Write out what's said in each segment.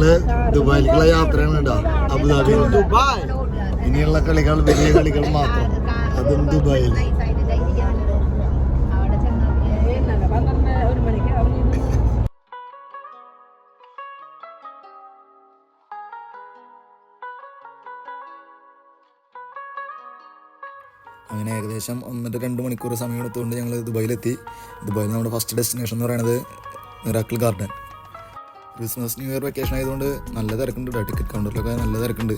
ഞങ്ങള് ദുബായിലേക്കുള്ള യാത്രയാണ് കേട്ടോ. അബുദാബിയിൽ ദുബായ്. ഇനിയുള്ള കളികൾ വലിയ കളികൾ മാത്രം, അതും ദുബായിൽ. അങ്ങനെ ഏകദേശം 1.5-2 മണിക്കൂർ സമയം എടുത്തുകൊണ്ട് ഞങ്ങൾ ദുബായിലെത്തി. ദുബായിൽ നമ്മുടെ ഫസ്റ്റ് ഡെസ്റ്റിനേഷൻ എന്ന് പറയുന്നത് miracle garden. Christmas new year vacation ആയതുകൊണ്ട് നല്ല തിരക്കുണ്ട് കേട്ടോ. ടിക്കറ്റ് കൗണ്ടറിലൊക്കെ നല്ല തിരക്കുണ്ട്.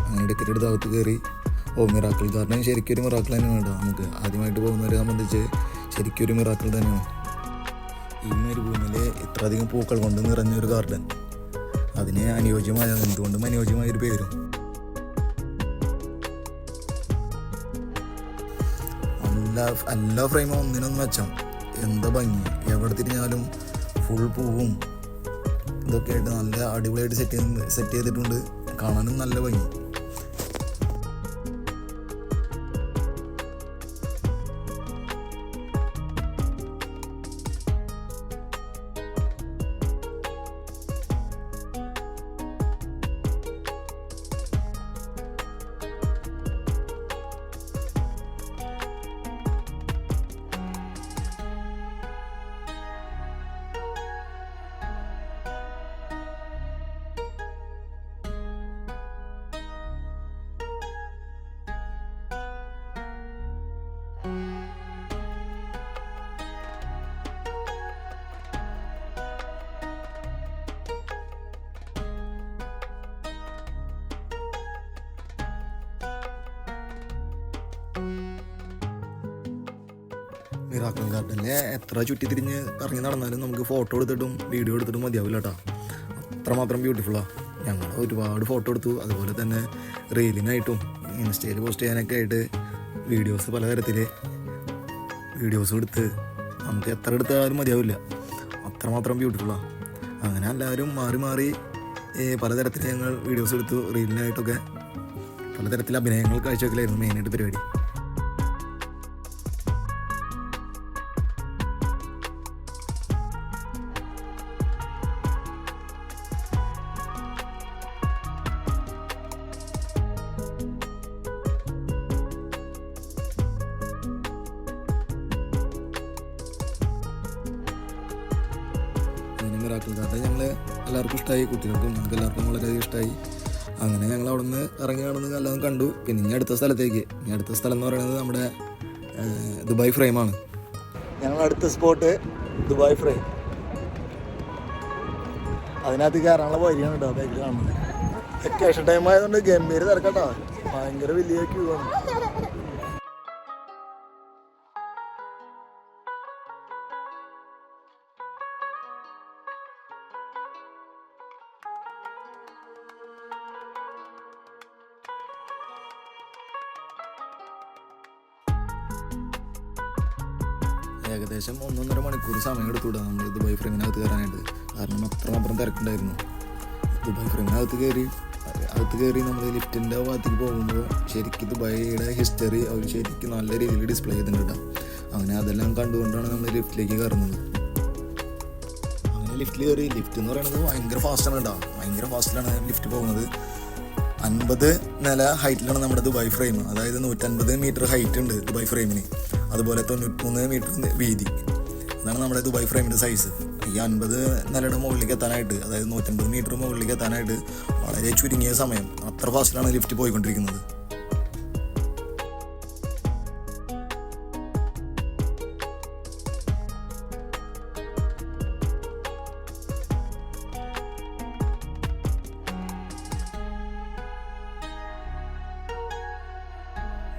അങ്ങനെ ടിക്കറ്റ് എടുത്ത് അകത്ത് കയറി. മിറാക്കിൾ ഗാർഡൻ ശരിക്കും ഒരു മിറാക്കിൾ തന്നെയാണ് കേട്ടോ. നമുക്ക് ആദ്യമായിട്ട് പോകുന്നവരെ സംബന്ധിച്ച് ശരിക്കും ഒരു മിറാക്കിൾ തന്നെയാണ്. ഈ മരുഭൂമിയിൽ ഇത്രയധികം പൂക്കൾ കൊണ്ട് നിറഞ്ഞൊരു ഗാർഡൻ, അതിന് അനുയോജ്യമായ, എന്തുകൊണ്ടും അനുയോജ്യമായൊരു പേരും. എല്ലാ ഫ്രെയിമും ഒന്നിനൊന്നും മെച്ചം. എന്താ ഭംഗി, എവിടെ തിരിഞ്ഞാലും ഫുൾ പൂവും ഇതൊക്കെ ആയിട്ട് നല്ല അടിപൊളിയായിട്ട് സെറ്റ് ചെയ്തിട്ടുണ്ട്. കാണാനും നല്ല ഭംഗി. മിറാക്കിൾ ഗാർഡനിലെ എത്ര ചുറ്റി തിരിഞ്ഞ് ഇറങ്ങി നടന്നാലും നമുക്ക് ഫോട്ടോ എടുത്തിട്ടും വീഡിയോ എടുത്തിട്ടും മതിയാവില്ല കേട്ടോ. അത്രമാത്രം ബ്യൂട്ടിഫുള്ളാണ്. ഞങ്ങൾ ഒരുപാട് ഫോട്ടോ എടുത്തു. അതുപോലെ തന്നെ റീലിനായിട്ടും ഇൻസ്റ്റയിൽ പോസ്റ്റ് ചെയ്യാനൊക്കെ ആയിട്ട് വീഡിയോസ് പലതരത്തിൽ വീഡിയോസ് എടുത്ത് നമുക്ക് എത്ര എടുത്താലും മതിയാവില്ല. അത്രമാത്രം ബ്യൂട്ടിഫുള്ളാണ്. അങ്ങനെ എല്ലാവരും മാറി മാറി പലതരത്തിൽ ഞങ്ങൾ വീഡിയോസ് എടുത്തു. റീലിനായിട്ടൊക്കെ പലതരത്തിൽ അഭിനയങ്ങൾ കാഴ്ചവെക്കലായിരുന്നു മെയിനായിട്ട് പരിപാടി. മിറാക്കിൾ ഗാർഡൻ ഞങ്ങൾ എല്ലാവർക്കും ഇഷ്ടമായി, കുട്ടികൾക്കും ഞങ്ങൾക്ക് എല്ലാവർക്കും വളരെയധികം ഇഷ്ടമായി. അങ്ങനെ ഞങ്ങൾ അവിടെ നിന്ന് ഇറങ്ങി നടന്ന് എല്ലാം കണ്ടു. പിന്നെ ഇനി അടുത്ത സ്ഥലത്തേക്ക്, അടുത്ത സ്ഥലം എന്ന് പറയുന്നത് നമ്മുടെ ദുബായ് ഫ്രെയിമാണ്. ഞങ്ങൾ അടുത്ത സ്പോട്ട് ദുബായ് ഫ്രെയിം. അതിനകത്ത് കയറാനുള്ള വഴിയാണ് കേട്ടോ ബാക്കിൽ കാണുന്നത്. വെക്കേഷൻ ടൈം ആയതുകൊണ്ട് ഗംഭീര തിരക്കട്ടോ, ഭയങ്കര വലിയ ക്യൂ ആണ്. ഏകദേശം 1.5 മണിക്കൂർ സമയം എടുത്തുവിടാം നമ്മൾ ദുബായ് ഫ്രെയിമിനകത്ത് കയറാനായിട്ട്. കാരണം അത്രമാത്രം തിരക്കുണ്ടായിരുന്നു. ദുബായ് ഫ്രെയിമിനകത്ത് കയറി നമ്മൾ ലിഫ്റ്റിൻ്റെ ഭാഗത്തേക്ക് പോകുമ്പോൾ ശരിക്കും ദുബായിയുടെ ഹിസ്റ്ററി അവർ ശരിക്കും നല്ല രീതിയിൽ ഡിസ്പ്ലേ ചെയ്തിട്ടുണ്ട്. അങ്ങനെ അതെല്ലാം കണ്ടുകൊണ്ടാണ് നമ്മൾ ലിഫ്റ്റിലേക്ക് കയറുന്നത്. അങ്ങനെ ലിഫ്റ്റിൽ കയറി. ലിഫ്റ്റ് എന്ന് പറയുന്നത് ഭയങ്കര ഫാസ്റ്റാണ് കേട്ടോ. ഭയങ്കര ഫാസ്റ്റിലാണ് ലിഫ്റ്റ് പോകുന്നത്. 50 നില ഹൈറ്റിലാണ് നമ്മുടെ ദുബായ് ഫ്രെയിം. അതായത് 150 മീറ്റർ ഹൈറ്റ് ഉണ്ട് ദുബായ് ഫ്രെയിമിന്. അതുപോലെ 93 മീറ്റർ വീതി. അതാണ് നമ്മുടെ ദുബായ് ഫ്രെയിമിൻ്റെ സൈസ്. ഈ 50 നിലയുടെ മുകളിലേക്ക് എത്താനായിട്ട്, അതായത് 150 മീറ്റർ മുകളിലേക്ക് എത്താനായിട്ട് വളരെ ചുരുങ്ങിയ സമയം. അത്ര ഫാസ്റ്റിലാണ് ലിഫ്റ്റ് പോയിക്കൊണ്ടിരിക്കുന്നത്.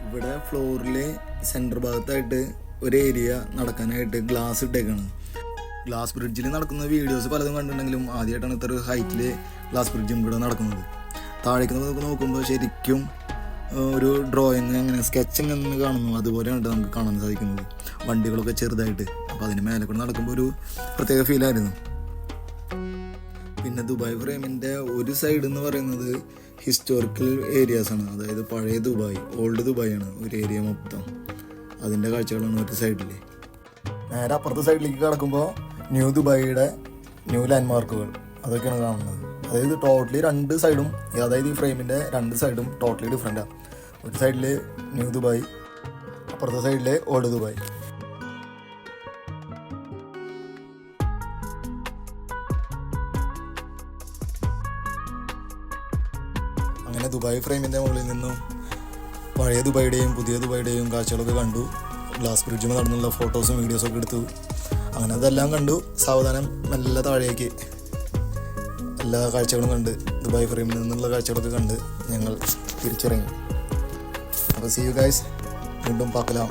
ഇവിടെ ഫ്ലോറിൽ സെൻറ്റർ ഭാഗത്തായിട്ട് ഒരു ഏരിയ നടക്കാനായിട്ട് ഗ്ലാസ് ഇട്ടേക്കാണ്. ഗ്ലാസ് ബ്രിഡ്ജിൽ നടക്കുന്ന വീഡിയോസ് പലതും കണ്ടിട്ടുണ്ടെങ്കിലും ആദ്യമായിട്ടാണ് ഇത്ര ഹൈറ്റിൽ ഗ്ലാസ് ബ്രിഡ്ജും ഇവിടെ നടക്കുന്നത്. താഴേക്ക് നോക്കുമ്പോൾ ശരിക്കും ഒരു ഡ്രോയിങ്, അങ്ങനെ സ്കെച്ച് എങ്ങനെ കാണുന്നു അതുപോലെയാണ് നമുക്ക് കാണാൻ സാധിക്കുന്നത്. വണ്ടികളൊക്കെ ചെറുതായിട്ട്. അപ്പോൾ അതിന് മേലെ കൂടെ നടക്കുമ്പോൾ ഒരു പ്രത്യേക ഫീലായിരുന്നു. പിന്നെ ദുബായ് ഫ്രെയിമിൻ്റെ ഒരു സൈഡ് എന്ന് പറയുന്നത് ഹിസ്റ്റോറിക്കൽ ഏരിയാസാണ്. അതായത് പഴയ ദുബായ്, ഓൾഡ് ദുബായ് ആണ് ഒരു ഏരിയ മൊത്തം. അതിൻ്റെ കാഴ്ചകളാണ് ഒരു സൈഡിൽ. അപ്പുറത്തെ സൈഡിലേക്ക് കിടക്കുമ്പോൾ ന്യൂ ദുബായിയുടെ ന്യൂ ലാൻഡ്മാർക്കുകൾ അതൊക്കെയാണ് കാണുന്നത്. അതായത് ടോട്ടലി രണ്ട് സൈഡും, അതായത് ഈ ഫ്രെയിമിൻ്റെ രണ്ട് സൈഡും ടോട്ടലി ഡിഫറെൻറ്റാണ്. ഒരു സൈഡിൽ ന്യൂ ദുബായ്, അപ്പുറത്തെ സൈഡിൽ ഓൾഡ് ദുബായ്. അങ്ങനെ ദുബായ് ഫ്രെയിമിൻ്റെ മുകളിൽ നിന്നും പഴയ ദുബായിയുടെയും പുതിയ ദുബായിയുടെയും കാഴ്ചകളൊക്കെ കണ്ടു. ഗ്ലാസ് ബ്രിഡ്ജിൽ നടന്നുള്ള ഫോട്ടോസും വീഡിയോസൊക്കെ എടുത്തു. അങ്ങനെ അതെല്ലാം കണ്ടു. സാവധാനം നല്ല താഴേക്ക് എല്ലാ കാഴ്ചകളും കണ്ട്, ദുബായ് ഫ്രെയിമിൽ നിന്നുള്ള കാഴ്ചകളൊക്കെ കണ്ട് ഞങ്ങൾ തിരിച്ചിറങ്ങി. അപ്പോൾ സീ യു ഗൈസ്, വീണ്ടും പാക്കലാം.